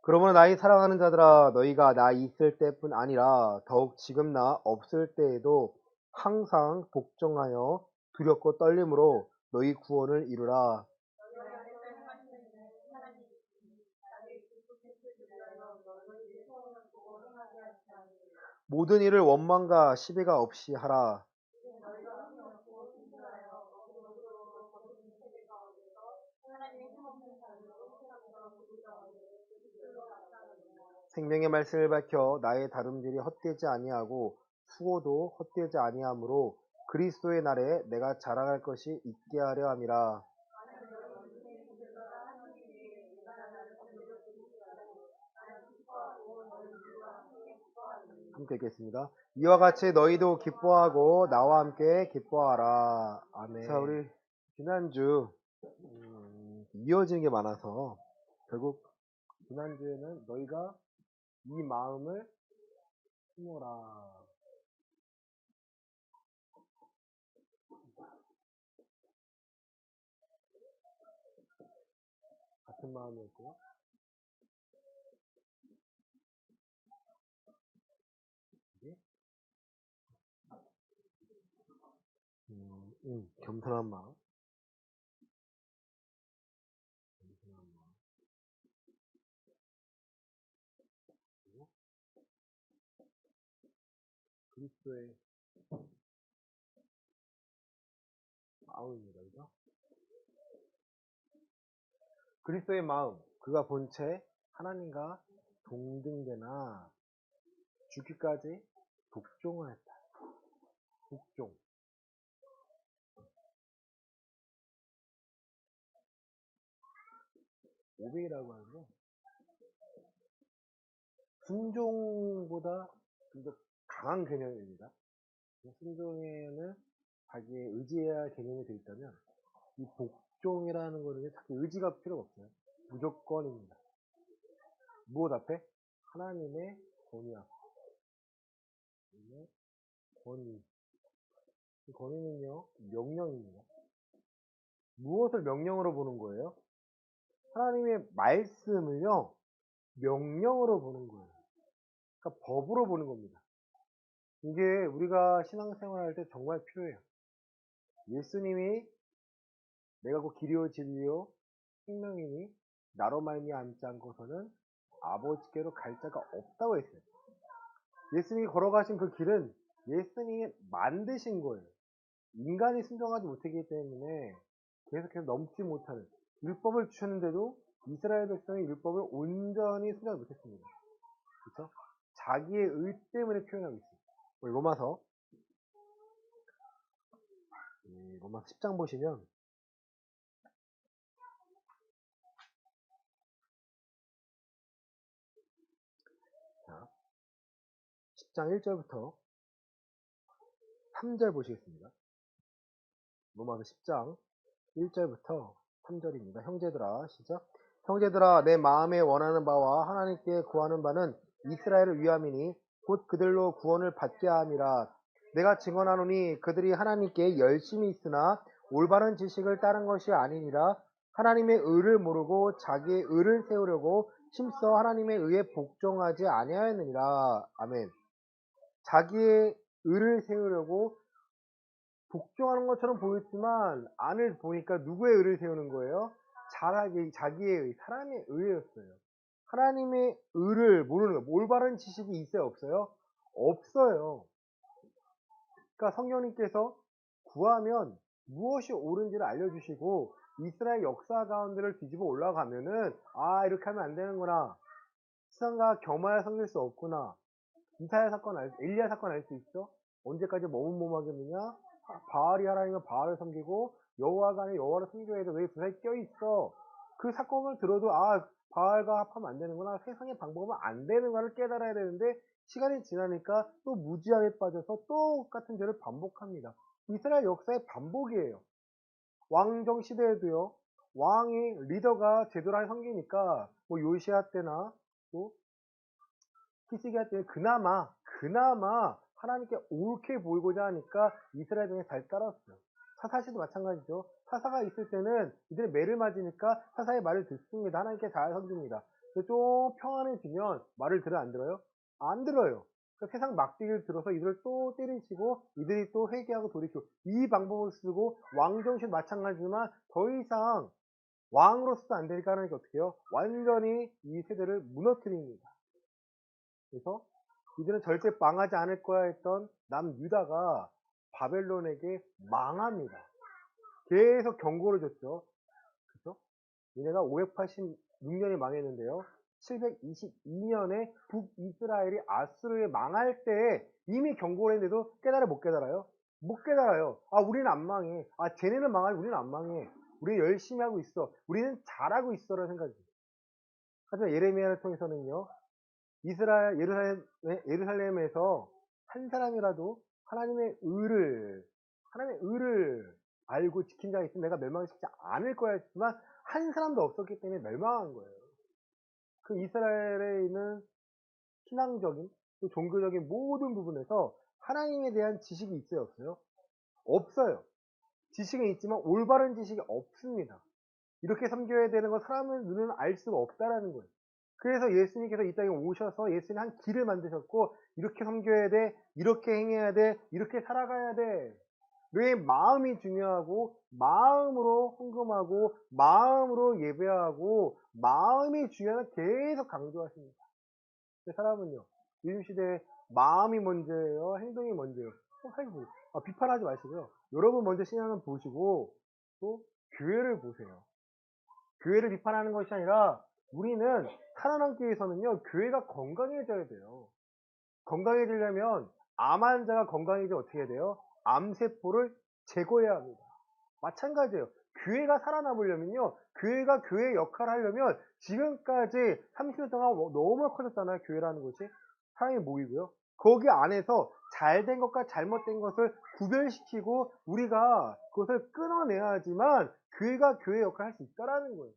그러므로 나의 사랑하는 자들아 너희가 나 있을 때뿐 아니라 더욱 지금 나 없을 때에도 항상 복종하여 두렵고 떨림으로 너희 구원을 이루라. 모든 일을 원망과 시비가 없이 하라. 생명의 말씀을 밝혀 나의 다름질이 헛되지 아니하고 수고도 헛되지 아니하므로 그리스도의 날에 내가 자랑할 것이 있게 하려 함이라. 함께 읽겠습니다. 이와 같이 너희도 기뻐하고 나와 함께 기뻐하라. 아멘. 자, 우리 지난주 이어지는 게 많아서 결국 지난주에는 너희가 이 마음을 품어라. 같은 마음이었고요. 겸손한 마음. 겸손한 마음. 그리고 그리스도의 마음입니다. 그죠? 그리스도의 마음. 그가 본체 하나님과 동등되나 죽기까지 복종을 했다. 복종. 오베이라고 하는데 순종보다 좀 더 강한 개념입니다. 순종에는 자기의 의지해야 할 개념이 되어 있다면 이 복종이라는 거는 자기 의지가 필요가 없어요. 무조건입니다. 무엇 앞에? 하나님의 권위 앞에. 권위. 이 권위는요, 명령입니다. 무엇을 명령으로 보는 거예요? 하나님의 말씀을요, 명령으로 보는 거예요. 그러니까 법으로 보는 겁니다. 이게 우리가 신앙생활 할 때 정말 필요해요. 예수님이 내가 곧 길이요 진리요 생명이니 나로 말미암지 않고서는 아버지께로 갈 자가 없다고 했어요. 예수님이 걸어가신 그 길은 예수님이 만드신 거예요. 인간이 순종하지 못하기 때문에 계속해서 넘지 못하는 율법을 주셨는데도 이스라엘 백성의 율법을 온전히 순종하지 못했습니다. 그렇죠? 자기의 의 때문에 표현하고 있어요. 로마서 10장 보시면 자, 10장 1절부터 3절 보시겠습니다. 로마서 10장 1절부터 3절입니다. 형제들아, 시작. 형제들아, 내 마음에 원하는 바와 하나님께 구하는 바는 이스라엘을 위함이니 곧 그들로 구원을 받게 함이라. 내가 증언하노니 그들이 하나님께 열심히 있으나 올바른 지식을 따른 것이 아니니라. 하나님의 의를 모르고 자기의 의를 세우려고 힘써 하나님의 의에 복종하지 아니하였느니라. 아멘. 자기의 의를 세우려고 복종하는 것처럼 보였지만 안을 보니까 누구의 의를 세우는 거예요? 자기의 의, 사람의 의였어요. 하나님의 의를 모르는 거예요. 올바른 지식이 있어요? 없어요? 없어요. 그러니까 성령님께서 구하면 무엇이 옳은지를 알려주시고 이스라엘 역사 가운데를 뒤집어 올라가면은 아 이렇게 하면 안 되는구나. 시선과 겸하여 섬길 수 없구나. 이사야 사건 엘리야 사건 알 수 있어? 언제까지 머뭇머뭇하겠느냐? 바알이 하나님은 바알을 섬기고 여호와가 아닌 여호와를 섬겨야 해도 왜 그 사이에 껴있어? 그 사건을 들어도 아 바알과 합하면 안 되는구나. 세상의 방법은 안 되는가를 깨달아야 되는데 시간이 지나니까 또 무지함에 빠져서 또 똑같은 죄를 반복합니다. 이스라엘 역사의 반복이에요. 왕정 시대에도요. 왕이 리더가 제대로 안 섬기니까 뭐 요시아 때나 또 히스기야 때는 그나마 하나님께 옳게 보이고자 하니까 이스라엘 중에 잘 따랐어요. 사사시도 마찬가지죠. 사사가 있을 때는 이들의 매를 맞으니까 사사의 말을 듣습니다. 하나님께 잘 섬깁니다. 근데 좀 평안해지면 말을 들어요, 안 들어요? 안 들어요. 그러니까 세상 막대기를 들어서 이들을 또 때리시고 이들이 또 회개하고 돌이키고 이 방법을 쓰고 왕정신 마찬가지지만 더 이상 왕으로서도 안 되니까 하나님께 어떻게 해요? 완전히 이 세대를 무너뜨립니다. 그래서 이들은 절대 망하지 않을 거야 했던 남유다가 바벨론에게 망합니다. 계속 경고를 줬죠. 그죠? 얘네가 586년에 망했는데요. 722년에 북이스라엘이 아수르에 망할 때 이미 경고를 했는데도 깨달아 못 깨달아요? 못 깨달아요. 아, 우리는 안 망해. 아, 쟤네는 망하지 우리는 안 망해. 우리는 열심히 하고 있어. 우리는 잘하고 있어라는 생각이죠. 하지만 예레미야를 통해서는요. 이스라엘 예루살렘에서 한 사람이라도 하나님의 의를 알고 지킨 자가 있으면 내가 멸망시키지 않을 거야 했지만 한 사람도 없었기 때문에 멸망한 거예요. 그 이스라엘에 있는 신앙적인 또 종교적인 모든 부분에서 하나님에 대한 지식이 있어요, 없어요? 없어요. 지식은 있지만 올바른 지식이 없습니다. 이렇게 섬겨야 되는 건 사람의 눈은 알 수가 없다라는 거예요. 그래서 예수님께서 이 땅에 오셔서 예수님 한 길을 만드셨고 이렇게 섬겨야 돼, 이렇게 행해야 돼, 이렇게 살아가야 돼. 왜 마음이 중요하고 마음으로 헌금하고 마음으로 예배하고 마음이 중요하다 계속 강조하십니다. 근데 사람은요, 요즘 시대에 마음이 먼저예요, 행동이 먼저예요. 비판하지 마시고요. 여러분 먼저 신앙을 보시고 또 교회를 보세요. 교회를 비판하는 것이 아니라 우리는 살아남기 위해서는요, 교회가 건강해져야 돼요. 건강해지려면 암 환자가 건강해지면 어떻게 해야 돼요? 암세포를 제거해야 합니다. 마찬가지예요. 교회가 살아남으려면요, 교회가 교회의 역할을 하려면 지금까지 30년 동안 너무 커졌잖아요, 교회라는 곳이. 사람이 모이고요. 거기 안에서 잘된 것과 잘못된 것을 구별시키고 우리가 그것을 끊어내야지만 교회가 교회 역할을 할 수 있다라는 거예요.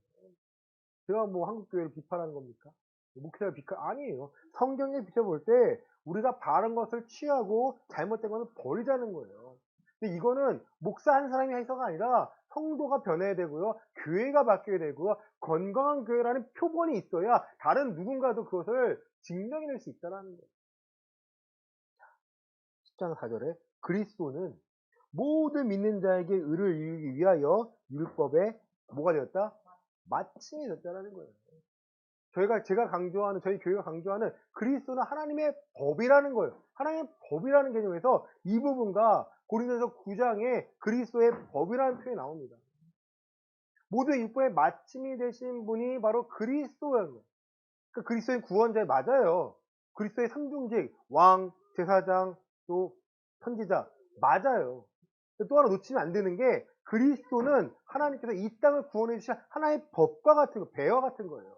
제가 뭐 한국교회를 비판하는 겁니까? 목회자를 아니에요. 성경에 비춰볼 때 우리가 바른 것을 취하고 잘못된 것을 버리자는 거예요. 근데 이거는 목사 한 사람이 해서가 아니라 성도가 변해야 되고요. 교회가 바뀌어야 되고요. 건강한 교회라는 표본이 있어야 다른 누군가도 그것을 증명해낼 수 있다는 거예요. 10장 4절에 그리스도는 모든 믿는 자에게 의를 이루기 위하여 율법에 뭐가 되었다? 마침이 됐다는 거예요. 제가 강조하는, 저희 교회가 강조하는 그리스도는 하나님의 법이라는 거예요. 하나님의 법이라는 개념에서 이 부분과 고린도서 9장에 그리스도의 법이라는 표현이 나옵니다. 모든 율법의 마침이 되신 분이 바로 그리스도라는 거예요. 그러니까 그리스도의 구원자 맞아요. 그리스도의 상중직, 왕, 제사장, 또 선지자 맞아요. 또 하나 놓치면 안 되는 게 그리스도는 하나님께서 이 땅을 구원해 주신 하나의 법과 같은 거, 배와 같은 거예요.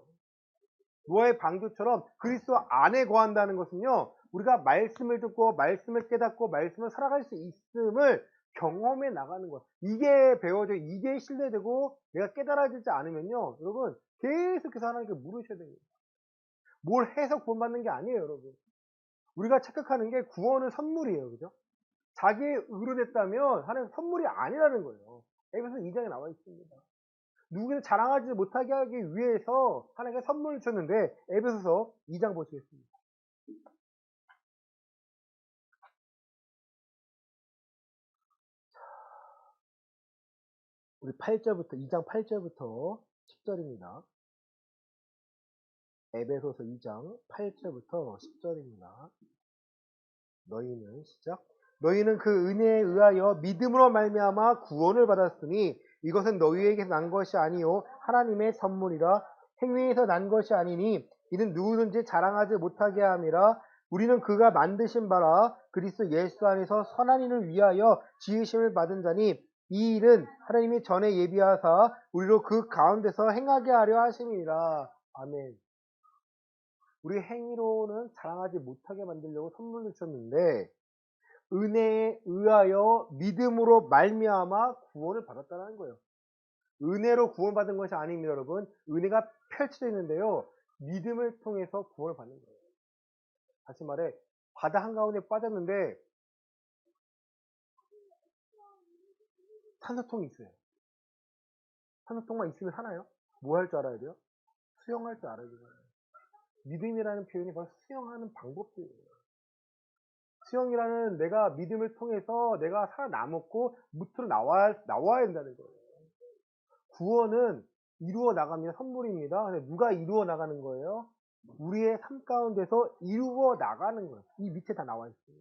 노아의 방주처럼 그리스도 안에 거한다는 것은요, 우리가 말씀을 듣고 말씀을 깨닫고 말씀을 살아갈 수 있음을 경험해 나가는 것. 이게 배워져, 이게 신뢰되고 내가 깨달아지지 않으면요, 여러분 계속해서 하나님께 물으셔야 됩니다. 뭘 해서 구원받는 게 아니에요, 여러분. 우리가 착각하는 게 구원은 선물이에요, 그죠? 자기의 의로 됐다면 하나님 선물이 아니라는 거예요. 에베소 2장에 나와 있습니다. 누구를 자랑하지 못하게 하기 위해서 하나님께 선물을 줬는데 에베소서 2장 보시겠습니다. 우리 8절부터 2장 8절부터 10절입니다. 에베소서 2장 8절부터 10절입니다. 너희는 시작. 너희는 그 은혜에 의하여 믿음으로 말미암아 구원을 받았으니 이것은 너희에게 난 것이 아니요 하나님의 선물이라. 행위에서 난 것이 아니니 이는 누구든지 자랑하지 못하게 함이라. 우리는 그가 만드신 바라 그리스도 예수 안에서 선한 일을 위하여 지으심을 받은 자니 이 일은 하나님이 전에 예비하사 우리로 그 가운데서 행하게 하려 하심이니라. 아멘. 우리 행위로는 자랑하지 못하게 만들려고 선물을 주셨는데 은혜에 의하여 믿음으로 말미암아 구원을 받았다는 거예요. 은혜로 구원받은 것이 아닙니다, 여러분. 은혜가 펼쳐져 있는데요. 믿음을 통해서 구원을 받는 거예요. 다시 말해, 바다 한가운데 빠졌는데 산소통이 있어요. 산소통만 있으면 사나요? 뭐 할 줄 알아야 돼요? 수영할 줄 알아야 돼요. 믿음이라는 표현이 바로 수용하는 방법이에요. 수용이라는 내가 믿음을 통해서 내가 살아남았고 무트로 나와야 된다는 거예요. 구원은 이루어 나갑니다. 선물입니다. 근데 누가 이루어 나가는 거예요? 우리의 삶 가운데서 이루어 나가는 거예요. 이 밑에 다 나와 있어요.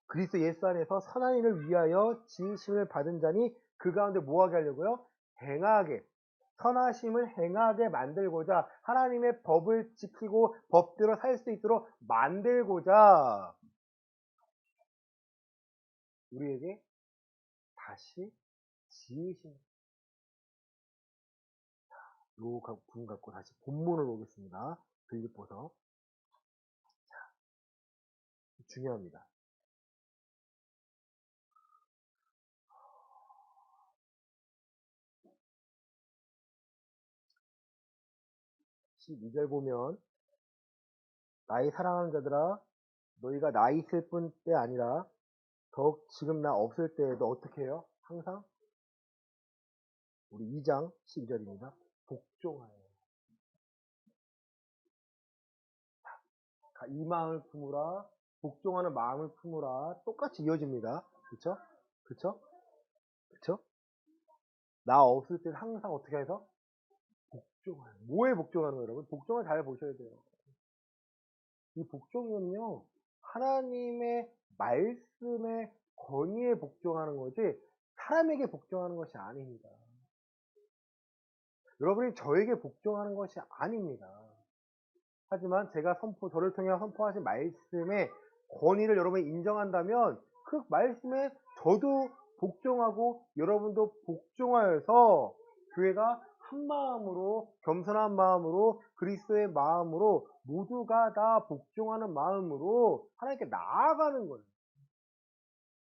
그리스도 예수 안에서 선한 일을 위하여 지으심을 받은 자니 그 가운데 뭐하게 하려고요? 행하게. 선하심을 행하게 만들고자 하나님의 법을 지키고 법대로 살 수 있도록 만들고자 우리에게 다시 지으신 요 부분 갖고 다시 본문을 보겠습니다. 빌립보서. 중요합니다. 12절 보면 나의 사랑하는 자들아 너희가 나 있을 뿐 때 아니라 더욱 지금 나 없을 때에도 어떻게 해요? 항상 우리 2장 12절입니다. 복종하여 이 마음을 품으라 복종하는 마음을 품으라 똑같이 이어집니다. 그쵸? 그쵸? 그쵸? 나 없을 때 항상 어떻게 해서? 복종하는 뭐에 복종하는 거예요 여러분? 복종을 잘 보셔야 돼요. 이 복종은요 하나님의 말씀의 권위에 복종하는 거지 사람에게 복종하는 것이 아닙니다. 여러분이 저에게 복종하는 것이 아닙니다. 하지만 제가 저를 통해 선포하신 말씀의 권위를 여러분이 인정한다면 그 말씀에 저도 복종하고 여러분도 복종하여서 교회가 한 마음으로 겸손한 마음으로 그리스도의 마음으로 모두가 다 복종하는 마음으로 하나님께 나아가는 거예요.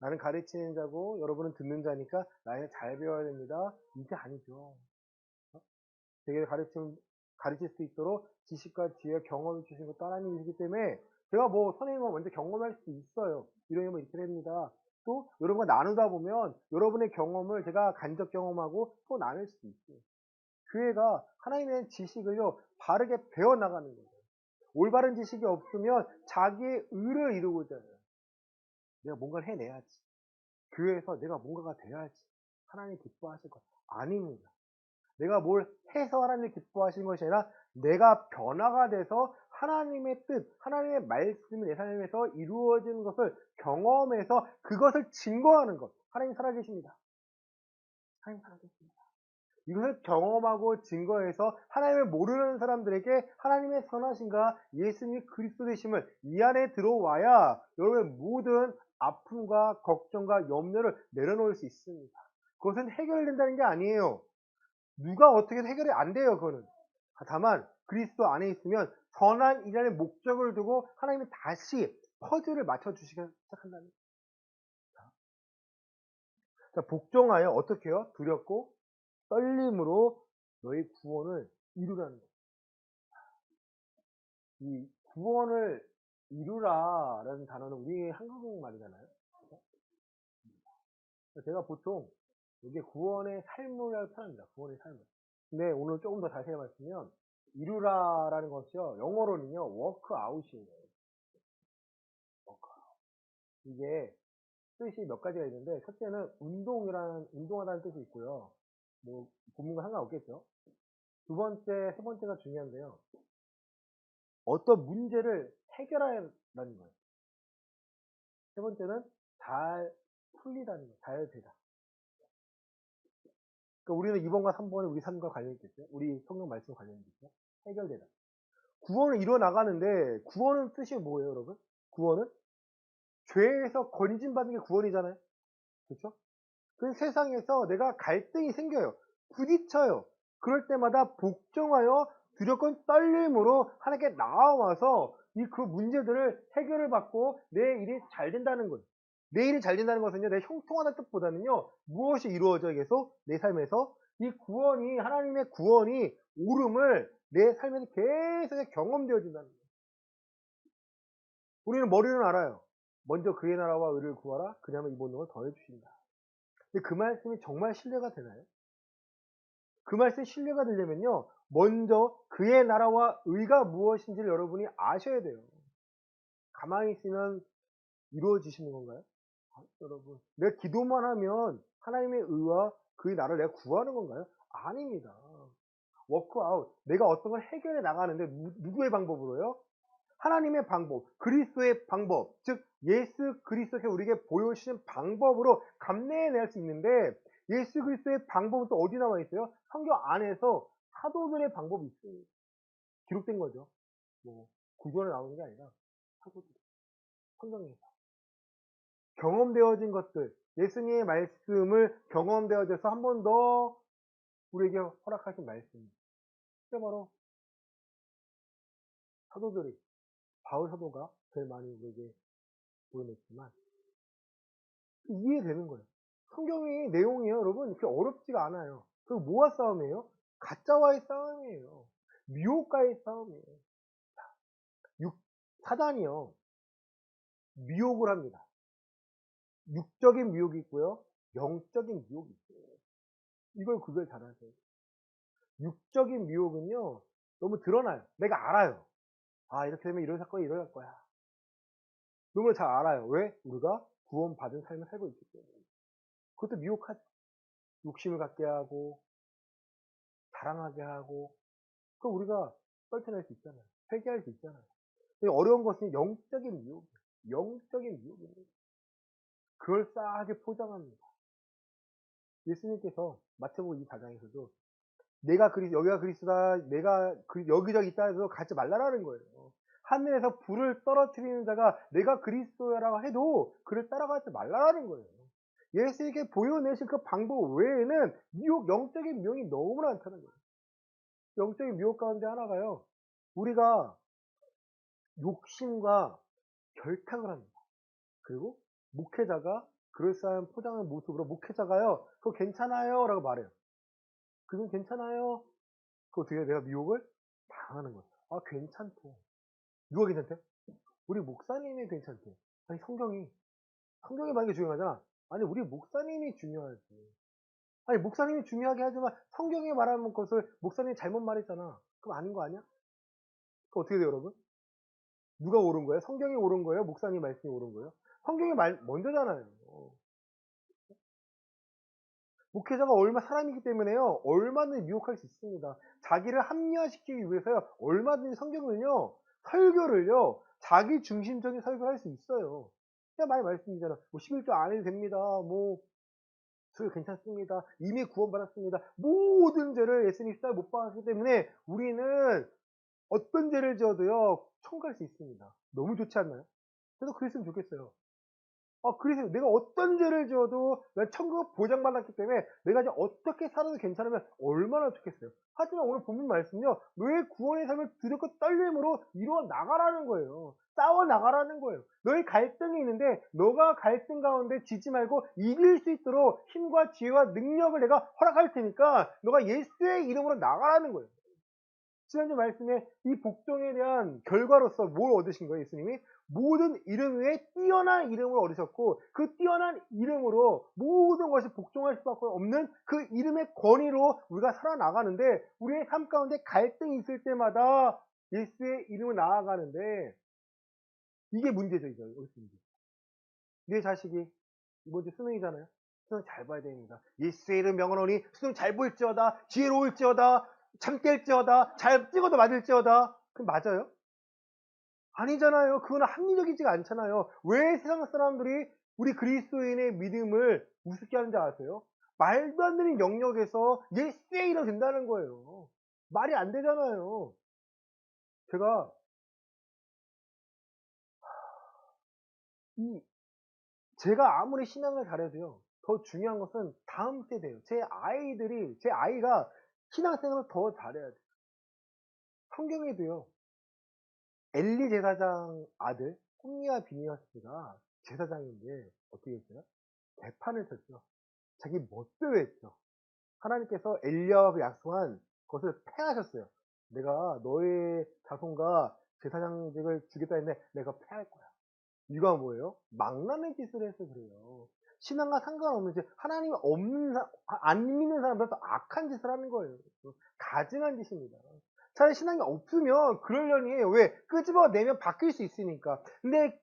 나는 가르치는 자고 여러분은 듣는 자니까 나에게 잘 배워야 됩니다. 이게 아니죠. 되게 가르칠 수 있도록 지식과 지혜, 경험을 주신 것도 하나님이시기 때문에 제가 뭐 선생님과 먼저 경험할 수 있어요. 이러면 이렇게 됩니다. 또 여러분과 나누다 보면 여러분의 경험을 제가 간접 경험하고 또 나눌 수도 있어요. 교회가 하나님의 지식을요 바르게 배워나가는 거예요. 올바른 지식이 없으면 자기의 의를 이루고자 해요. 내가 뭔가를 해내야지. 교회에서 내가 뭔가가 돼야지. 하나님 기뻐하실 것 아닙니다. 내가 뭘 해서 하나님이 기뻐하시는 것이 아니라 내가 변화가 돼서 하나님의 뜻, 하나님의 말씀이 내 삶에서 이루어지는 것을 경험해서 그것을 증거하는 것. 하나님 살아계십니다. 하나님 살아계십니다. 이것을 경험하고 증거해서 하나님을 모르는 사람들에게 하나님의 선하심과 예수님이 그리스도 되심을 이 안에 들어와야 여러분의 모든 아픔과 걱정과 염려를 내려놓을 수 있습니다. 그것은 해결된다는 게 아니에요. 누가 어떻게 해서 해결이 안 돼요, 그거는. 다만, 그리스도 안에 있으면 선한 일하는 목적을 두고 하나님이 다시 퍼즐을 맞춰주시기 시작한다는 거예요. 자, 복종하여 어떻게 해요? 두렵고 떨림으로 너희 구원을 이루라는 거예요. 이 구원을 이루라라는 단어는 우리 한국말이잖아요. 제가 보통 이게 구원의 삶을 표현합니다. 구원의 삶을. 근데 오늘 조금 더 자세히 말씀드리면 이루라라는 것이요. 영어로는요. 워크아웃이에요. 워크아웃. 이게 뜻이 몇 가지가 있는데 첫째는 운동하다는 뜻이 있고요. 뭐 본문과 상관없겠죠. 두 번째, 세 번째가 중요한데요. 어떤 문제를 해결하라는 거예요. 세 번째는 잘 풀리다는 거예요. 잘 되다. 그러니까 우리는 2번과 3번은 우리 삶과 관련이 있겠죠. 우리 성경 말씀 관련이 있겠죠. 해결되다. 구원을 이루어 나가는데 구원은 뜻이 뭐예요, 여러분? 구원은 죄에서 건진받는 게 구원이잖아요. 그렇죠? 그 세상에서 내가 갈등이 생겨요. 부딪혀요. 그럴 때마다 복종하여 두렵건 떨림으로 하나님께 나와서 그 문제들을 해결을 받고 내 일이 잘 된다는 거예요. 내 일이 잘 된다는 것은요, 내 형통하다는 뜻보다는요, 무엇이 이루어져 계속 내 삶에서 이 구원이, 하나님의 구원이 옳음을 내 삶에서 계속 경험되어진다는 거예요. 우리는 머리는 알아요. 먼저 그의 나라와 의를 구하라. 그러면 이 모든 걸 더해주신다. 근데 그 말씀이 정말 신뢰가 되나요? 그 말씀에 신뢰가 되려면요. 먼저 그의 나라와 의가 무엇인지를 여러분이 아셔야 돼요. 가만히 있으면 이루어지시는 건가요? 여러분. 내가 기도만 하면 하나님의 의와 그의 나라를 내가 구하는 건가요? 아닙니다. 워크아웃. 내가 어떤 걸 해결해 나가는데 누구의 방법으로요? 하나님의 방법, 그리스도의 방법, 즉 예수 그리스도께서 우리에게 보여주신 방법으로 감내해낼 수 있는데 예수 그리스도의 방법은 또 어디 나와 있어요? 성경 안에서 사도들의 방법이 있어요. 기록된 거죠. 뭐 구절에 나오는 게 아니라 사도들, 성경에서 경험되어진 것들, 예수님의 말씀을 경험되어져서 한 번 더 우리에게 허락하신 말씀. 그게 바로 사도들이 바울 사도가 제일 많이 우리에게 보여냈지만 이해되는 거예요. 성경의 내용이요, 여러분. 그렇게 어렵지가 않아요. 그리고 뭐와 싸움이에요? 가짜와의 싸움이에요. 미혹과의 싸움이에요. 사단이요, 미혹을 합니다. 육적인 미혹이 있고요, 영적인 미혹이 있어요. 이걸 구별 잘하세요. 육적인 미혹은요, 너무 드러나요. 내가 알아요. 아, 이렇게 되면 이런 사건이 일어날 거야. 너무 잘 알아요. 왜? 우리가 구원받은 삶을 살고 있기 때문에. 그것도 미혹하죠. 욕심을 갖게 하고, 자랑하게 하고, 그럼 우리가 떨쳐낼 수 있잖아요. 회개할 수 있잖아요. 근데 어려운 것은 영적인 미혹이에요. 영적인 미혹입니다. 그럴싸하게 포장합니다. 예수님께서 마태복음 24장에서도 내가 여기가 그리스도다, 내가 여기저기 있다 해서 가지 말라라는 거예요. 하늘에서 불을 떨어뜨리는 자가 내가 그리스도라고 해도 그를 따라가지 말라라는 거예요. 예수에게 보여내신 그 방법 외에는 영적인 미혹이 너무 많다는 거예요. 영적인 미혹 가운데 하나가요, 우리가 욕심과 결탁을 합니다. 그리고 목회자가 그럴싸한 포장한 모습으로 목회자가요, 그거 괜찮아요 라고 말해요. 그건 괜찮아요. 그거 어떻게 내가 미혹을 당하는 거죠. 아, 괜찮대. 누가 괜찮대? 우리 목사님이 괜찮대. 아니, 성경이 만약에 중요하잖아. 아니, 우리 목사님이 중요하지. 아니, 목사님이 중요하게 하지만 성경에 말하는 것을 목사님이 잘못 말했잖아. 그럼 아닌 거 아니야? 그럼 어떻게 돼요, 여러분? 누가 옳은 거예요? 성경이 옳은 거예요? 목사님 말씀이 옳은 거예요? 성경이 먼저잖아요. 목회자가 사람이기 때문에요, 얼마든지 미혹할 수 있습니다. 자기를 합리화시키기 위해서요, 얼마든지 성경을요, 설교를요, 자기 중심적인 설교를 할 수 있어요. 제가 많이 말씀드리잖아. 뭐 11조 안 해도 됩니다. 뭐 저 괜찮습니다. 이미 구원받았습니다. 모든 죄를 예수님이 십자가에 못 박았기 때문에 우리는 어떤 죄를 지어도요, 천국갈 수 있습니다. 너무 좋지 않나요? 그래서 그랬으면 좋겠어요. 그래서 내가 어떤 죄를 지어도 내가 천국 보장받았기 때문에 내가 이제 어떻게 살아도 괜찮으면 얼마나 좋겠어요. 하지만 오늘 본문 말씀은요, 너의 구원의 삶을 두렵고 떨림으로 이루어 나가라는 거예요. 싸워 나가라는 거예요. 너의 갈등이 있는데 너가 갈등 가운데 지지 말고 이길 수 있도록 힘과 지혜와 능력을 내가 허락할 테니까 너가 예수의 이름으로 나가라는 거예요. 지난주 말씀에 이 복종에 대한 결과로서 뭘 얻으신 거예요, 예수님이? 모든 이름 외에 뛰어난 이름을 얻으셨고, 그 뛰어난 이름으로 모든 것이 복종할 수밖에 없는 그 이름의 권위로 우리가 살아나가는데, 우리의 삶 가운데 갈등이 있을 때마다 예수의 이름을 나아가는데, 이게 문제죠, 이거. 여기서 문제. 내 자식이 이번 주 수능이잖아요. 수능 잘 봐야 됩니다. 예수의 이름 명하노니 수능 잘 볼지어다, 지혜로울지어다, 참 깰지어다, 잘 찍어도 맞을지어다. 그럼 맞아요? 아니잖아요. 그건 합리적이지가 않잖아요. 왜 세상 사람들이 우리 그리스도인의 믿음을 우습게 하는지 아세요? 말도 안 되는 영역에서 예수의 이름 된다는 거예요. 말이 안 되잖아요. 제가 제가 아무리 신앙을 잘해도요, 더 중요한 것은 다음 세대예요. 제 아이가 신앙생활을 더 잘해야 돼요. 성경에도요, 엘리 제사장 아들 홈리와 비니아스가 제사장인데 어떻게 했어요? 대판을 쳤죠. 자기 멋대로 했죠. 하나님께서 엘리야와 그 약속한 것을 패하셨어요. 내가 너의 자손과 제사장직을 주겠다 했는데 내가 패할 거야. 이유가 뭐예요? 망나는 짓을 해서 그래요. 신앙과 상관없는 짓, 하나님이 없는 안 믿는 사람보다 더 악한 짓을 하는 거예요. 가증한 짓입니다. 차라리 신앙이 없으면 그러려니 해요. 왜? 끄집어내면 바뀔 수 있으니까. 근데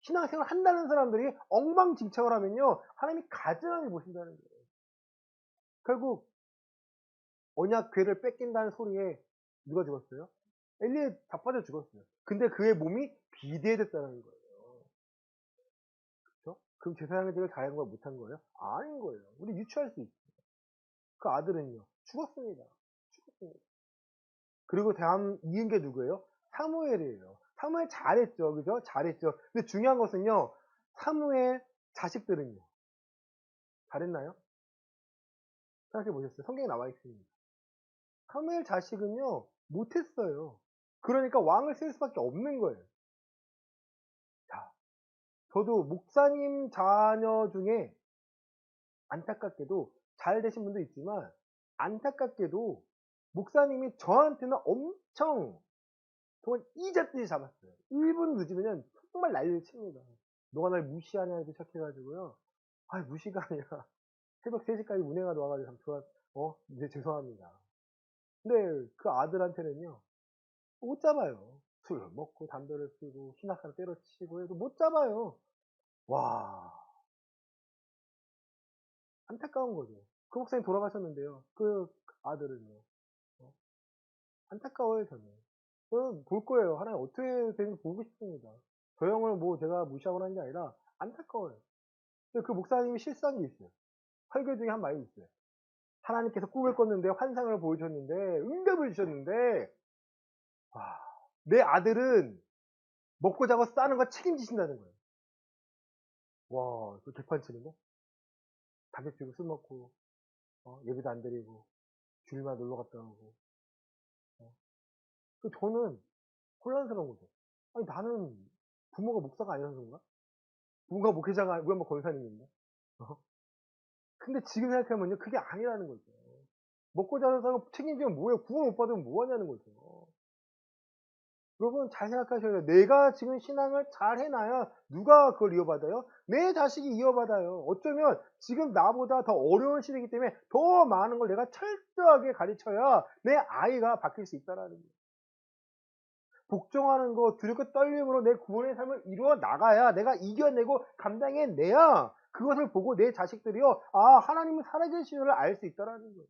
신앙생활 한다는 사람들이 엉망진창을 하면요, 하나님이 가증하게 보신다는 거예요. 결국 언약궤를 뺏긴다는 소리에 누가 죽었어요? 엘리에 자빠져 죽었어요. 근데 그의 몸이 비대해졌다는 거예요. 그렇죠? 그럼 제사장직을 잘한 거야, 못한 거예요? 아닌 거예요. 우리 유추할 수 있어요. 그 아들은요, 죽었습니다. 죽었습니다. 그리고 다음 이은 게 누구예요? 사무엘이에요. 사무엘 잘했죠, 그죠? 잘했죠. 근데 중요한 것은요, 사무엘 자식들은요, 잘했나요? 생각해 보셨어요? 성경에 나와 있습니다. 사무엘 자식은요, 못했어요. 그러니까 왕을 쓸 수밖에 없는 거예요. 자, 저도 목사님 자녀 중에 안타깝게도 잘 되신 분도 있지만, 안타깝게도 목사님이 저한테는 엄청 정말 이잣듯이 잡았어요. 1분 늦으면 정말 난리를 칩니다. 너가 날 무시하냐 이렇게 시작해가지고요. 아, 무시가 아니라 새벽 3시까지 운행하다 와가지고 참 이제 죄송합니다. 근데 그 아들한테는요, 못 잡아요. 술을 먹고 담배를 피고 신학사를 때려치고 해도 못 잡아요. 와, 안타까운 거죠. 그 목사님 돌아가셨는데요. 그 아들은요. 어, 안타까워요, 저는. 저는 볼 거예요. 하나님 어떻게 되는지 보고 싶습니다. 저 형을 뭐 제가 무시하고 하는 게 아니라 안타까워요. 근데 그 목사님이 실수한 게 있어요. 설교 중에 한 말이 있어요. 하나님께서 꿈을 꿨는데 환상을 보여주셨는데 응답을 주셨는데 와, 내 아들은 먹고 자고 싸는 거 책임지신다는 거예요. 와, 그 개판치는데? 담배 피우고 술 먹고 예배도 안 드리고 주일만 놀러 갔다 오고 그 저는 혼란스러운 거죠. 아니 나는 부모가 목사가 아니라서 그런가? 부모가 목회자가 우리 엄마 권사님인데 어? 근데 지금 생각하면요 그게 아니라는 거죠. 먹고 자는 사람 책임지면 뭐예요? 구원 못 받으면 뭐 하냐는 거죠. 여러분 잘 생각하셔야 돼요. 내가 지금 신앙을 잘 해놔야 누가 그걸 이어받아요? 내 자식이 이어받아요. 어쩌면 지금 나보다 더 어려운 시대이기 때문에 더 많은 걸 내가 철저하게 가르쳐야 내 아이가 바뀔 수 있다는 거예요. 복종하는 거, 두렵고 떨림으로 내 구원의 삶을 이루어 나가야 내가 이겨내고 감당해내야 그것을 보고 내 자식들이요, 아, 하나님은 살아계시는 걸 알 수 있다는 거예요.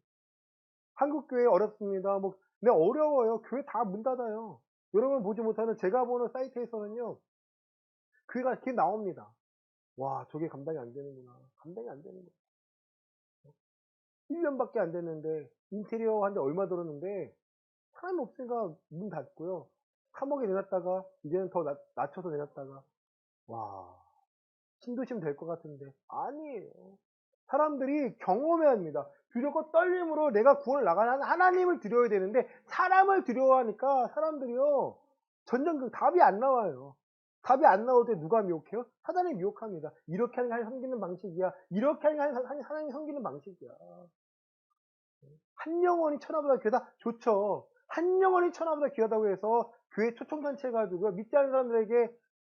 한국교회 어렵습니다. 네, 어려워요. 교회 다 문 닫아요. 여러분 보지 못하는 제가 보는 사이트에서는요, 교회가 이렇게 나옵니다. 와, 저게 감당이 안 되는구나. 감당이 안 되는 거예요. 1년밖에 안 됐는데, 인테리어 하는데 얼마 들었는데, 사람이 없으니까 문 닫고요. 3억에 내놨다가, 이제는 더 낮춰서 내놨다가, 와, 신도시면 될 것 같은데. 아니에요. 사람들이 경험해야 합니다. 두렵고 떨림으로 내가 구원을 나가는 하나님을 두려워야 되는데, 사람을 두려워하니까 사람들이요, 전쟁 답이 안 나와요. 답이 안 나올 때 누가 미혹해요? 사단이 미혹합니다. 이렇게 하는 게 하나님 섬기는 방식이야. 이렇게 하는 게 하나님 섬기는 방식이야. 한 영혼이 천하보다 귀하다? 좋죠. 한 영혼이 천하보다 귀하다고 해서 교회 초청단체 해가지고 믿지 않는 사람들에게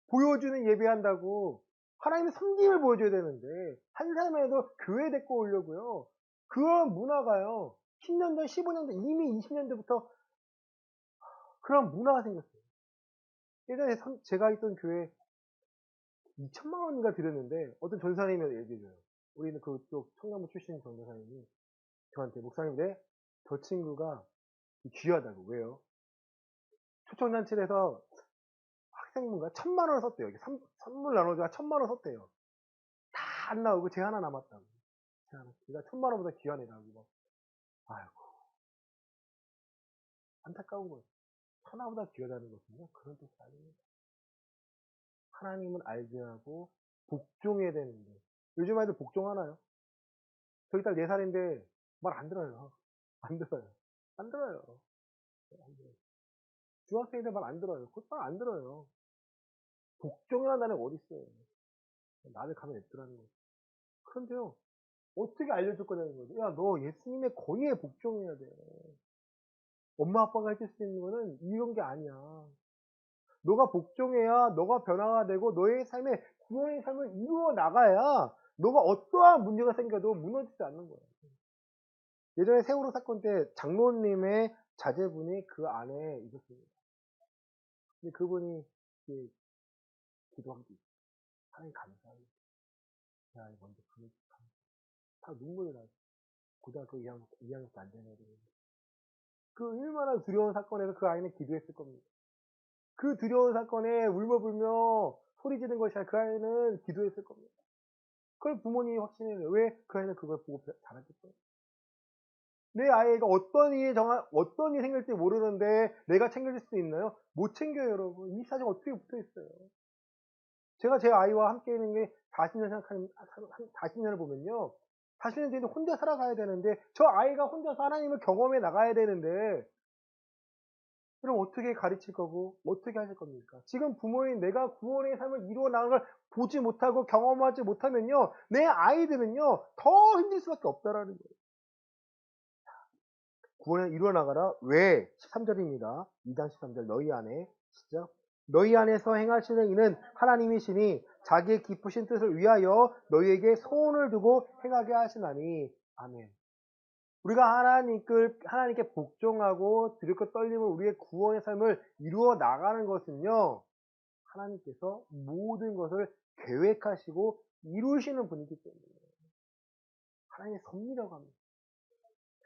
보여주는 예배한다고 하나님의 섬김을 보여줘야 되는데 한 사람이라도 교회에 데리고 오려고요. 그런 문화가요. 10년 전, 15년 전, 이미 20년 전부터 그런 문화가 생겼어요. 예전에 제가 있던 교회 2천만 원인가 드렸는데 어떤 전사님이 얘기해줘요. 우리는 그쪽 청남부 출신 전사님이 저한테 목사님, 네? 저 친구가 귀하다고. 왜요? 초청단체에서 학생분가 1,000만 원을 썼대요. 이게 선물 나눠주가 1,000만 원 썼대요. 다 안 나오고 제 하나 남았다고. 제가 1,000만 원보다 귀한 애라고. 아이고, 안타까운 거예요. 천하보다 귀하다는 것은요, 그런 뜻이 아닙니다. 하나님은 알게 하고 복종해야 되는데 요즘 아이들 복종하나요? 저희 딸 4살인데 말 안 들어요. 안 들어요. 안 들어요. 안 들어요. 중학생인데 말 안 들어요. 그것 말 안 들어요. 복종이라는 단어가 어디 있어요. 나를 가면 냅두라는 거죠. 그런데요, 어떻게 알려줄 거냐는 거죠. 야, 너 예수님의 권위에 복종해야 돼. 엄마 아빠가 해줄 수 있는 거는 이런 게 아니야. 너가 복종해야 너가 변화가 되고 너의 삶에 구원의 삶을 이루어 나가야 너가 어떠한 문제가 생겨도 무너지지 않는 거예요. 예전에 세월호 사건 때 장로님의 자제분이 그 안에 있었습니다. 근데 그분이 이제 기도한 게 있어요. 하나님 감사합니다. 제 아이 먼저 다 눈물이 나요. 고등학교 2학년도 안 되는 애들이. 그 얼마나 두려운 사건에서 그 아이는 기도했을 겁니다. 그 두려운 사건에 울며불며 소리 지른 것이 아니라 그 아이는 기도했을 겁니다. 그걸 부모님이 확신해요. 왜? 그 아이는 그걸 보고 자랐겠어요. 내 아이가 어떤 일이 생길지 모르는데 내가 챙겨줄 수 있나요? 못 챙겨요, 여러분. 이 사정 어떻게 붙어 있어요? 제가 제 아이와 함께 있는 게 40년 생각하는, 40년을 보면요. 40년 뒤에는 혼자 살아가야 되는데, 저 아이가 혼자서 하나님을 경험해 나가야 되는데, 그럼 어떻게 가르칠 거고, 어떻게 하실 겁니까? 지금 부모인 내가 구원의 삶을 이루어 나가는 걸 보지 못하고 경험하지 못하면요, 내 아이들은요, 더 힘들 수밖에 없다라는 거예요. 구원을 이루어 나가라. 왜? 13절입니다. 2장 13절. 너희 안에, 시작. 너희 안에서 행하시는 이는 하나님이시니 자기의 기쁘신 뜻을 위하여 너희에게 소원을 두고 행하게 하시나니. 아멘. 우리가 하나님께 복종하고 두렵고 떨림을 우리의 구원의 삶을 이루어 나가는 것은요, 하나님께서 모든 것을 계획하시고 이루시는 분이기 때문에 하나님의 섭리라고 합니다.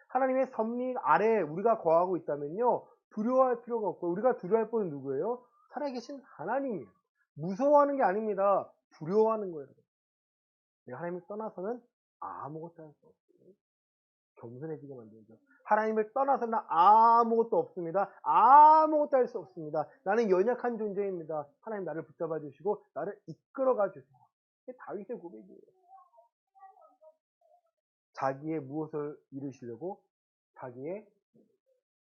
하나님의 섭리 아래에 우리가 거하고 있다면요, 두려워할 필요가 없고, 우리가 두려워할 분은 누구예요? 살아계신 하나님이에요. 무서워하는 게 아닙니다. 두려워하는 거예요. 내가 하나님을 떠나서는 아무것도 할 수 없어요. 겸손해지게 만들죠. 하나님을 떠나서는 아무것도 없습니다. 아무것도 할 수 없습니다. 나는 연약한 존재입니다. 하나님 나를 붙잡아 주시고 나를 이끌어가 주세요. 이게 다윗의 고백이에요. 자기의 무엇을 이루시려고? 자기의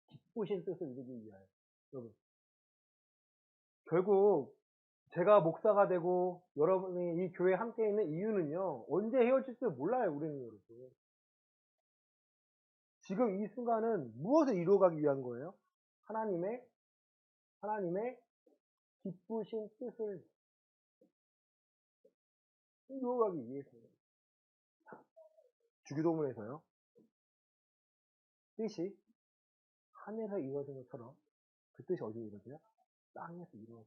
기쁘신 뜻을 이루기 위하여. 여러분, 결국 제가 목사가 되고 여러분이 이 교회에 함께 있는 이유는요, 언제 헤어질지 몰라요, 우리는 여러분. 지금 이 순간은 무엇을 이루어가기 위한 거예요? 하나님의 기쁘신 뜻을 이루어가기 위해서요. 주기도문에서요, 뜻이 하늘에서 이루어진 것처럼 그 뜻이 어디에 이루어져요? 땅에서 이루어져요.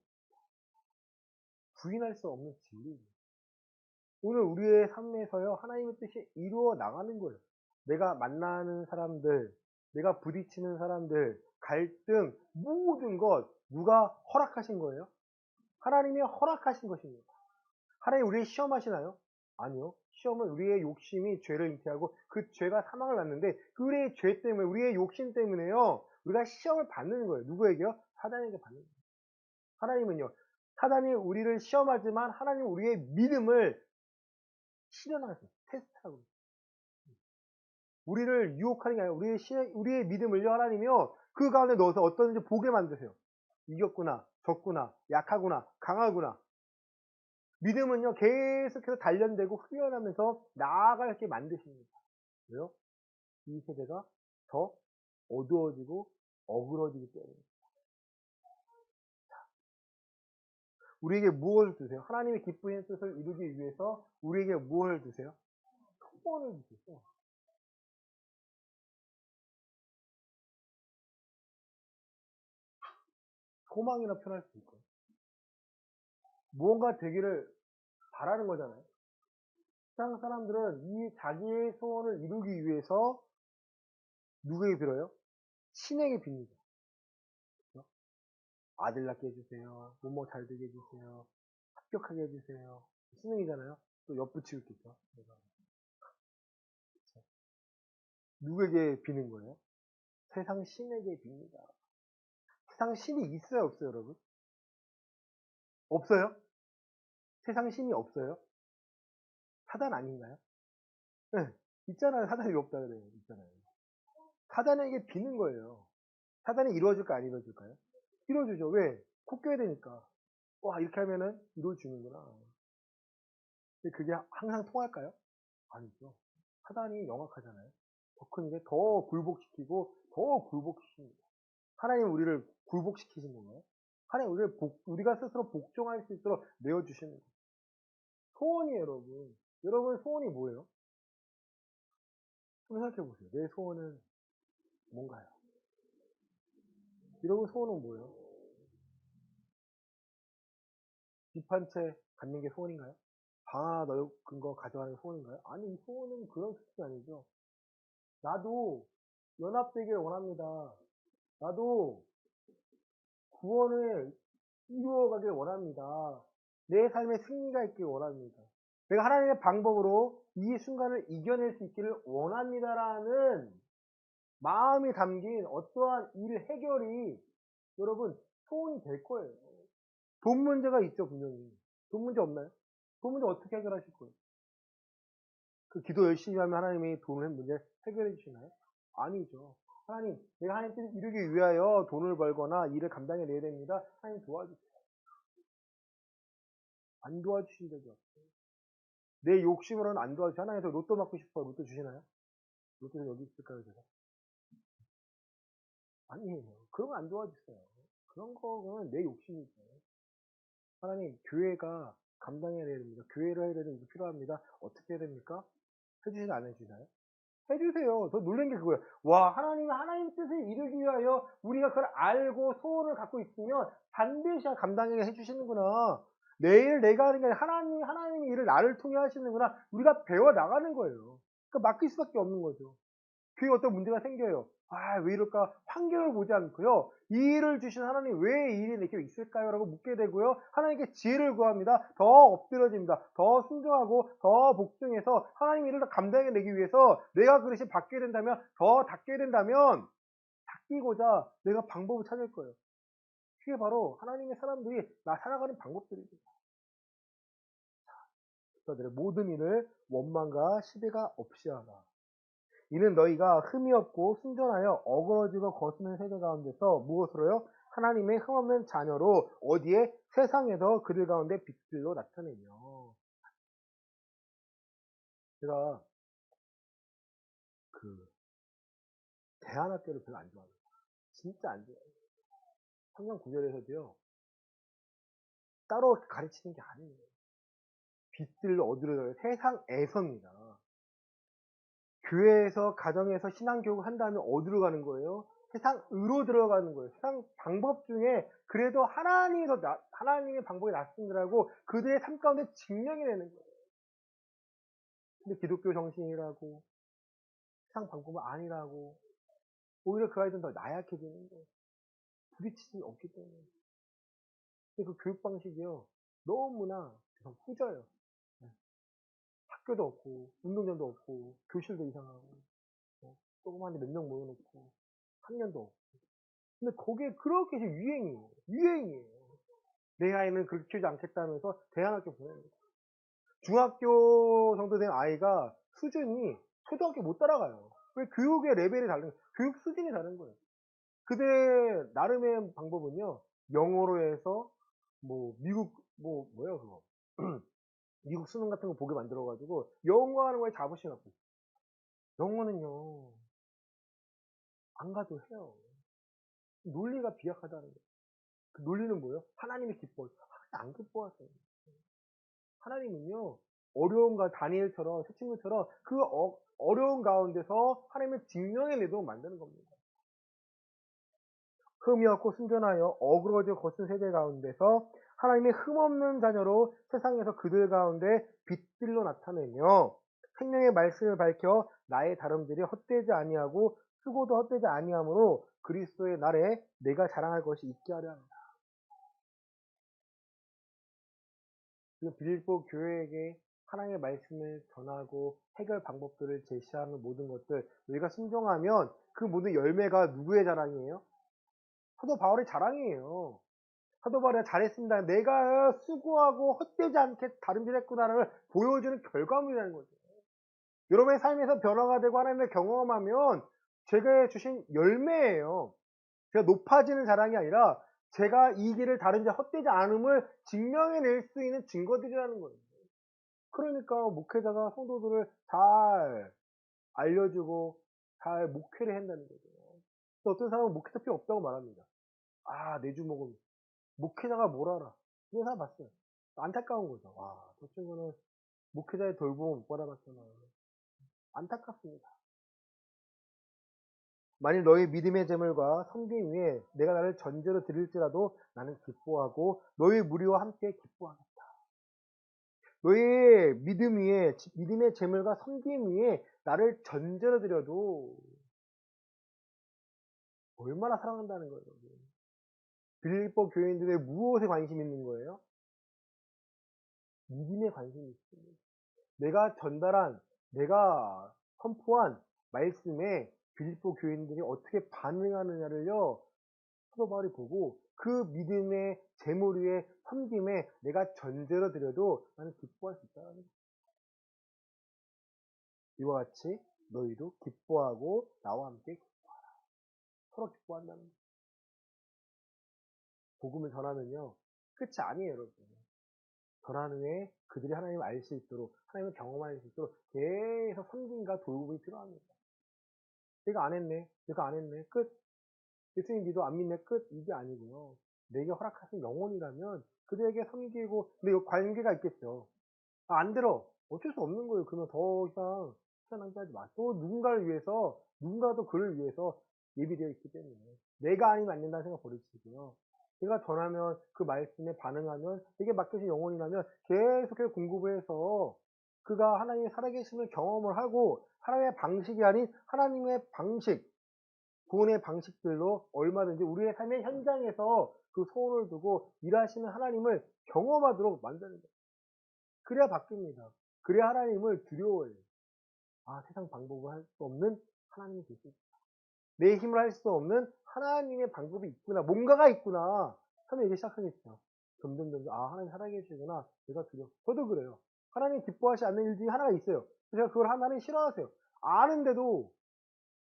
부인할 수 없는 진리예요. 오늘 우리의 삶에서요, 하나님의 뜻이 이루어 나가는 거예요. 내가 만나는 사람들, 내가 부딪히는 사람들, 갈등, 모든 것, 누가 허락하신 거예요? 하나님이 허락하신 것입니다. 하나님 우리를 시험하시나요? 아니요. 시험은 우리의 욕심이 죄를 잉태하고 그 죄가 사망을 낳는데 그 우리의 죄 때문에, 우리의 욕심 때문에요, 우리가 시험을 받는 거예요. 누구에게요? 사단에게 받는 거예요. 하나님은요, 사단이 우리를 시험하지만 하나님은 우리의 믿음을 실현하세요. 테스트하고. 우리를 유혹하는 게 아니라 우리의 믿음을요, 하나님이요, 그 가운데 넣어서 어떤지 보게 만드세요. 이겼구나, 졌구나, 약하구나, 강하구나. 믿음은요, 계속해서 단련되고 훈련하면서 나아가게 만드십니다. 왜요? 이 세대가 더 어두워지고 어그러지기 때문에. 우리에게 무엇을 주세요? 하나님의 기쁘신 뜻을 이루기 위해서 우리에게 무엇을 주세요? 소원을 주세요. 소망이라 표현할 수 있고, 무언가 되기를 바라는 거잖아요. 세상 사람들은 이 자기의 소원을 이루기 위해서 누구에게 빌어요? 신에게 빕니다. 그렇죠? 아들 낳게 해주세요. 뭐뭐 잘 되게 해주세요. 합격하게 해주세요. 신능이잖아요. 또 엿붙이고 있겠죠. 그래서 누구에게 비는 거예요? 세상 신에게 빕니다. 세상 신이 있어요, 없어요, 여러분? 없어요? 세상 신이 없어요? 사단 아닌가요? 네, 있잖아요. 사단이 없다 그래요. 있잖아요. 사단에게 비는 거예요. 사단이 이루어질까 안 이루어질까요? 이루어주죠. 왜? 코 껴야 되니까. 와, 이렇게 하면은 이루어지는구나. 근데 그게 항상 통할까요? 아니죠. 사단이 영악하잖아요. 더 큰 게 더 굴복시키고 더 굴복시킵니다. 하나님 우리를 굴복시키신 건가요? 하나님 우리가 스스로 복종할 수 있도록 내어주시는 거예요. 소원이에요, 여러분. 여러분 소원이 뭐예요? 좀 생각해 보세요. 내 소원은 뭔가요? 여러분 소원은 뭐예요? 집 한 채 갖는 게 소원인가요? 방 하나 넓은 거 가져가는 게 소원인가요? 아니, 이 소원은 그런 수준이 아니죠. 나도 연합되길 원합니다. 나도 구원을 이루어가길 원합니다. 내 삶에 승리가 있길 원합니다. 내가 하나님의 방법으로 이 순간을 이겨낼 수 있기를 원합니다라는 마음이 담긴 어떠한 일 해결이 여러분 소원이 될 거예요. 돈 문제가 있죠, 분명히. 돈 문제 없나요? 돈 문제 어떻게 해결하실 거예요? 그 기도 열심히 하면 하나님이 돈을 문제 해결해 주시나요? 아니죠. 하나님, 내가 하나님 뜻을 이루기 위하여 돈을 벌거나 일을 감당해내야 됩니다. 하나님 도와주세요. 안 도와주신 적이 없어요. 내 욕심으로는 안 도와주세요. 하나님께서 로또 맞고 싶어요. 로또 주시나요? 로또 여기 있을까요, 제가? 아니에요. 그런 거 안 도와주세요. 그런 거는 내 욕심이죠. 하나님, 교회가 감당해야 됩니다. 교회를 해야 되는 게 필요합니다. 어떻게 해야 됩니까? 해주시나 안 해주시나요? 해주세요. 저 놀란 게 그거예요. 와, 하나님이 하나님 뜻을 이루기 위하여 우리가 그걸 알고 소원을 갖고 있으면 반드시 감당하게 해주시는구나. 내일 내가 하는 게 아니라 하나님이 일을 나를 통해 하시는구나. 우리가 배워 나가는 거예요. 그러니까 맡길 수밖에 없는 거죠. 그게 어떤 문제가 생겨요. 아, 왜 이럴까? 환경을 보지 않고요. 이 일을 주신 하나님 왜 이 일이 내게 있을까요? 라고 묻게 되고요. 하나님께 지혜를 구합니다. 더 엎드려집니다. 더 순종하고 더 복종해서 하나님 일을 감당해내기 위해서 내가 그릇이 받게 된다면 더 닦게 된다면 닦이고자 내가 방법을 찾을 거예요. 그게 바로 하나님의 사람들이 나 살아가는 방법들입니다. 그래서 모든 일을 원망과 시비가 없이 하라. 이는 너희가 흠이 없고 순전하여 어그러지고 거스는 세대 가운데서 무엇으로요? 하나님의 흠없는 자녀로 어디에? 세상에서 그들 가운데 빛들로 나타내며. 제가 그 대안학교를 별로 안 좋아해요. 진짜 안 좋아해요. 성경 구절에서도요. 따로 가르치는 게 아니에요. 빛들로 어디로? 세상에서입니다. 교회에서 가정에서 신앙교육을 한다면 어디로 가는 거예요? 세상으로 들어가는 거예요. 세상 방법 중에 그래도 하나님의 방법이 낫습니다라고 그들의 삶 가운데 증명이 되는 거예요. 근데 기독교 정신이라고 세상 방법은 아니라고 오히려 그 아이들은 더 나약해지는 거예요. 부딪히지 없기 때문에. 근데 그 교육 방식이요. 너무나 후져요. 학교도 없고 운동장도 없고 교실도 이상하고 조그만 데 몇 명 모여놓고 학년도 없고 근데 거기에 그렇게 유행이에요. 유행이에요. 내 아이는 그렇게 키우지 않겠다면서 대안학교 보내는 거예요. 중학교 정도 된 아이가 수준이 초등학교 못 따라가요. 왜? 교육의 레벨이 다른 거예요. 교육 수준이 다른 거예요. 그들 나름의 방법은요. 영어로 해서 미국 뭐야 그거 미국 수능 같은 거 보게 만들어 가지고 영어 하는 거에 자부심 갖고 있어요. 영어는요 안 가도 해요. 논리가 비약하다는 거예요. 그 논리는 뭐예요? 하나님이 기뻐요. 안 기뻐하세요. 하나님은요, 다니엘처럼, 새 친구처럼 그 어려운 가운데서 하나님의 증명의 내동을 만드는 겁니다. 흠이 없고 순전하여 어그러져 거친 세대 가운데서 하나님의 흠없는 자녀로 세상에서 그들 가운데 빛들로 나타내며 생명의 말씀을 밝혀 나의 다름질이 헛되지 아니하고 쓰고도 헛되지 아니하므로 그리스도의 날에 내가 자랑할 것이 있게 하려 합니다. 지금 빌립보 교회에게 하나님의 말씀을 전하고 해결 방법들을 제시하는 모든 것들 우리가 순종하면 그 모든 열매가 누구의 자랑이에요? 사도 바울의 자랑이에요. 사도 바울이 잘했습니다. 내가 수고하고 헛되지 않게 다름질했구나를 보여주는 결과물이라는 거죠. 여러분의 삶에서 변화가 되고 하나님을 경험하면 제가 주신 열매예요. 제가 높아지는 자랑이 아니라 제가 이 길을 다른 자 헛되지 않음을 증명해낼 수 있는 증거들이라는 거예요. 그러니까 목회자가 성도들을 잘 알려주고 잘 목회를 한다는 거죠. 또 어떤 사람은 목회자 필요 없다고 말합니다. 아, 내 주먹은 목회자가 뭘 알아. 그런 사람 봤어요. 안타까운 거죠. 와, 저 친구는 목회자의 돌봄을 못 받아봤잖아요. 안타깝습니다. 만일 너희 믿음의 재물과 섬김 위에 내가 나를 전제로 드릴지라도 나는 기뻐하고 너희 무리와 함께 기뻐하겠다. 너희 믿음 위에, 믿음의 재물과 섬김 위에 나를 전제로 드려도 얼마나 사랑한다는 거예요. 빌립보 교인들의 무엇에 관심 있는 거예요? 믿음에 관심이 있습니다. 내가 전달한, 내가 선포한 말씀에 빌립보 교인들이 어떻게 반응하느냐를요, 사도 바울이 보고 그 믿음의 재물 위에 섬김에 내가 전제로 드려도 나는 기뻐할 수 있다는 거예요. 이와 같이 너희도 기뻐하고 나와 함께 기뻐하라. 서로 기뻐한다는 거예요. 복음을 전하면요, 끝이 아니에요, 여러분. 전한 후에 그들이 하나님을 알 수 있도록, 하나님을 경험할 수 있도록 계속 섬김과 돌봄이 필요합니다. 내가 안 했네, 내가 안 했네, 끝. 예수님 믿어 안 믿네, 끝. 이게 아니고요. 내게 허락하신 영혼이라면 그들에게 섬기고, 근데 이 관계가 있겠죠. 아, 안 들어. 어쩔 수 없는 거예요. 그러면 더 이상 시간 낭비하지 마. 또 누군가를 위해서, 누군가도 그를 위해서 예비되어 있기 때문에. 내가 아니면 안 된다는 생각 버리시고요. 제가 전하면 그 말씀에 반응하면 내게 맡겨진 영혼이라면 계속해서 공급을 해서 그가 하나님의 살아계심을 경험을 하고 하나님의 방식이 아닌 하나님의 방식, 구원의 방식들로 얼마든지 우리의 삶의 현장에서 그 소원을 두고 일하시는 하나님을 경험하도록 만드는 거예요. 그래야 바뀝니다. 그래야 하나님을 두려워해요. 아, 세상 방법을 할 수 없는 하나님이 계십니다. 내 힘을 할 수 없는 하나님의 방법이 있구나. 뭔가가 있구나. 처음에 이게 시작하겠죠. 점점, 아, 하나님 살아계시구나. 내가 두려워. 저도 그래요. 하나님 기뻐하지 않는 일 중에 하나가 있어요. 제가 그걸 하나님 싫어하세요. 아는데도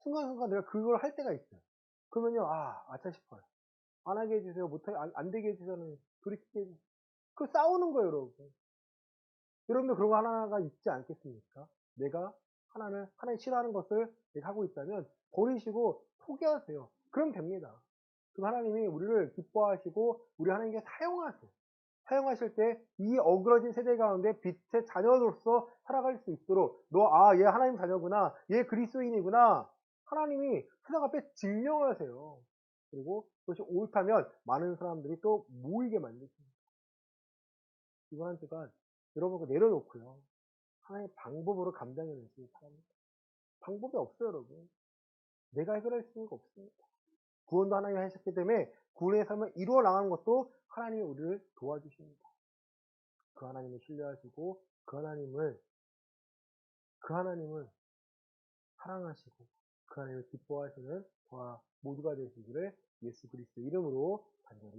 순간순간 내가 그걸 할 때가 있어요. 그러면요, 아, 아차 싶어요. 안 하게 해주세요. 못하게, 안 되게 해주세요는 돌이키게 해주세요. 그 싸우는 거예요, 여러분. 여러분도 그런 거 하나가 있지 않겠습니까? 내가 하나님 싫어하는 것을 내가 하고 있다면 버리시고 포기하세요. 그럼 됩니다. 그럼 하나님이 우리를 기뻐하시고 우리 하나님께 사용하세요. 사용하실 때 이 어그러진 세대 가운데 빛의 자녀로서 살아갈 수 있도록 아, 얘 하나님 자녀구나. 얘 그리스도인이구나. 하나님이 세상 앞에 증명하세요. 그리고 그것이 옳다면 많은 사람들이 또 모이게 만드십니다. 이번 한 주간 여러분 그 내려놓고요. 하나의 방법으로 감당해내시기 바랍니다. 방법이 없어요, 여러분. 내가 해결할 수 있는 거 없습니다. 구원도 하나님이 하셨기 때문에 구원의 삶을 이루어 나가는 것도 하나님이 우리를 도와주십니다. 그 하나님을 신뢰하시고 그 하나님을 사랑하시고 그 하나님을 기뻐하시는 저와 모두가 되시기를 예수 그리스도 이름으로 간절히